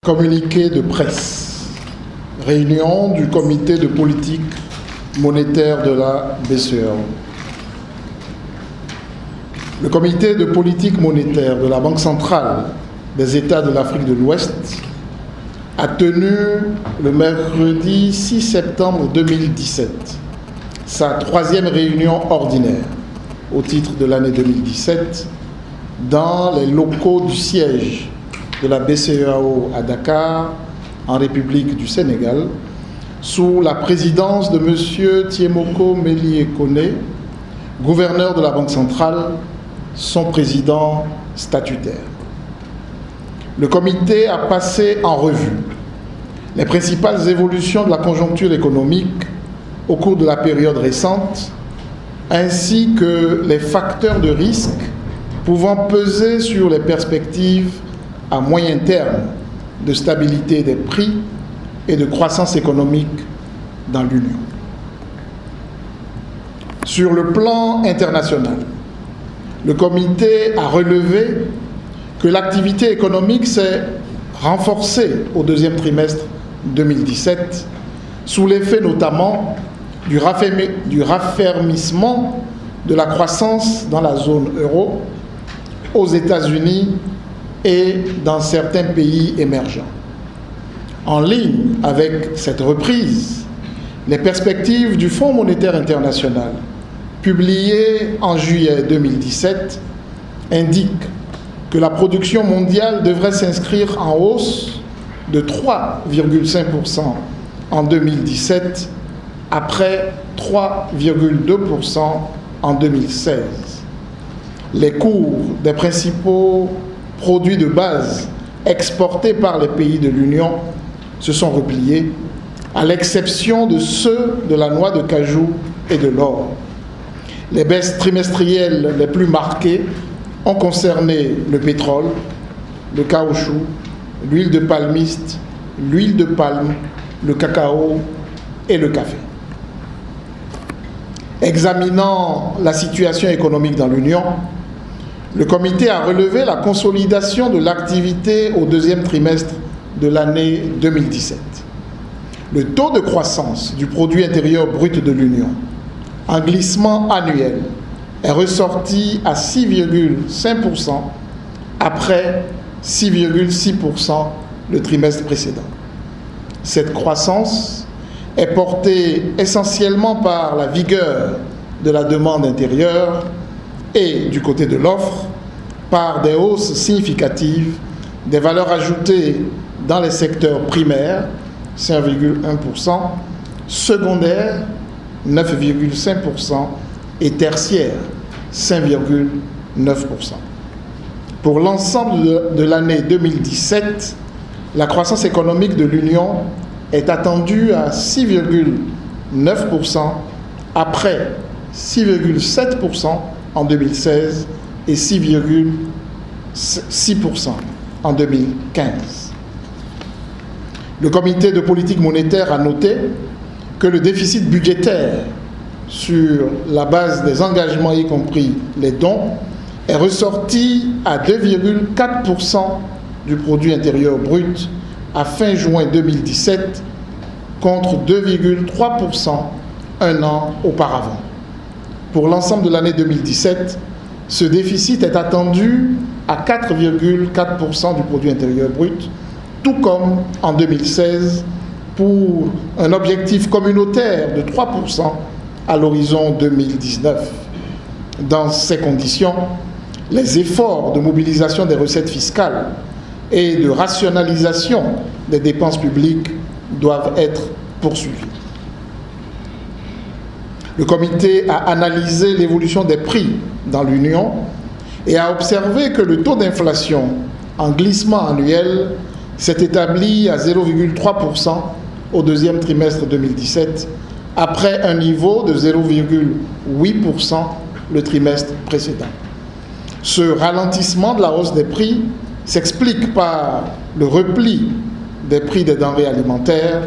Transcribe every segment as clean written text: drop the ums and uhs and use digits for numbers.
Communiqué de presse. Réunion du comité de politique monétaire de la BCEAO. Le comité de politique monétaire de la Banque centrale des États de l'Afrique de l'Ouest a tenu le mercredi 6 septembre 2017 sa troisième réunion ordinaire au titre de l'année 2017 dans les locaux du siège de la BCEAO à Dakar, en République du Sénégal, sous la présidence de M. Thiemoko Mélié Koné, gouverneur de la Banque centrale, son président statutaire. Le comité a passé en revue les principales évolutions de la conjoncture économique au cours de la période récente, ainsi que les facteurs de risque pouvant peser sur les perspectives à moyen terme de stabilité des prix et de croissance économique dans l'Union. Sur le plan international, le comité a relevé que l'activité économique s'est renforcée au deuxième trimestre 2017, sous l'effet notamment du raffermissement de la croissance dans la zone euro, aux États-Unis et dans certains pays émergents. En ligne avec cette reprise, les perspectives du Fonds monétaire international, publiées en juillet 2017, indiquent que la production mondiale devrait s'inscrire en hausse de 3,5% en 2017, après 3,2% en 2016. Les cours des principaux produits de base exportés par les pays de l'Union se sont repliés, à l'exception de ceux de la noix de cajou et de l'or. Les baisses trimestrielles les plus marquées ont concerné le pétrole, le caoutchouc, l'huile de palmiste, l'huile de palme, le cacao et le café. Examinant la situation économique dans l'Union, le comité a relevé la consolidation de l'activité au deuxième trimestre de l'année 2017. Le taux de croissance du produit intérieur brut de l'Union, en glissement annuel, est ressorti à 6,5% après 6,6% le trimestre précédent. Cette croissance est portée essentiellement par la vigueur de la demande intérieure et, du côté de l'offre, par des hausses significatives des valeurs ajoutées dans les secteurs primaires, 5,1%, secondaires, 9,5%, et tertiaires, 5,9%. Pour l'ensemble de l'année 2017, la croissance économique de l'Union est attendue à 6,9% après 6,7% en 2016 et 6,6% en 2015. Le comité de politique monétaire a noté que le déficit budgétaire sur la base des engagements, y compris les dons, est ressorti à 2,4% du produit intérieur brut à fin juin 2017 contre 2,3% un an auparavant. Pour l'ensemble de l'année 2017, ce déficit est attendu à 4,4% du produit intérieur brut, tout comme en 2016, pour un objectif communautaire de 3% à l'horizon 2019. Dans ces conditions, les efforts de mobilisation des recettes fiscales et de rationalisation des dépenses publiques doivent être poursuivis. Le comité a analysé l'évolution des prix dans l'Union et a observé que le taux d'inflation en glissement annuel s'est établi à 0,3% au deuxième trimestre 2017, après un niveau de 0,8% le trimestre précédent. Ce ralentissement de la hausse des prix s'explique par le repli des prix des denrées alimentaires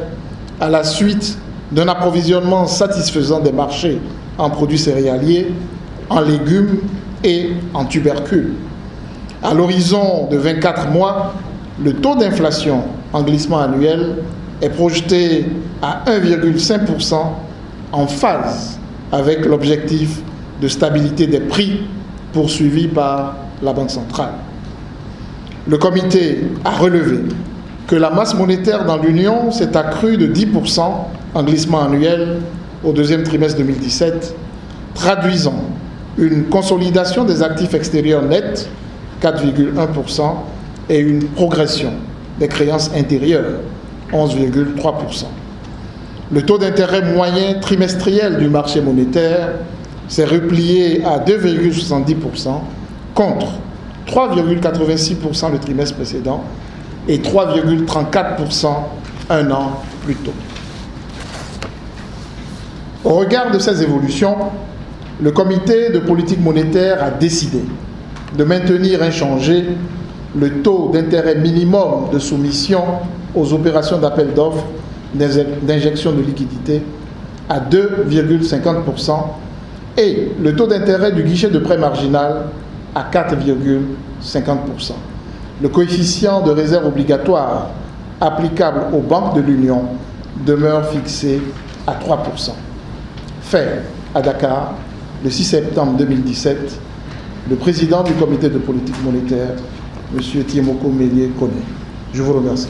à la suite d'un approvisionnement satisfaisant des marchés en produits céréaliers, en légumes et en tubercules. À l'horizon de 24 mois, le taux d'inflation en glissement annuel est projeté à 1,5% en phase avec l'objectif de stabilité des prix poursuivi par la Banque centrale. Le comité a relevé que la masse monétaire dans l'Union s'est accrue de 10% en glissement annuel au deuxième trimestre 2017, traduisant une consolidation des actifs extérieurs nets, 4,1%, et une progression des créances intérieures, 11,3%. Le taux d'intérêt moyen trimestriel du marché monétaire s'est replié à 2,70% contre 3,86% le trimestre précédent et 3,34% un an plus tôt. Au regard de ces évolutions, le comité de politique monétaire a décidé de maintenir inchangé le taux d'intérêt minimum de soumission aux opérations d'appel d'offres d'injection de liquidités à 2,50% et le taux d'intérêt du guichet de prêt marginal à 4,50%. Le coefficient de réserve obligatoire applicable aux banques de l'Union demeure fixé à 3%. Fait à Dakar, le 6 septembre 2017, le président du comité de politique monétaire, M. Thiemoko Mélié Koné. Je vous remercie.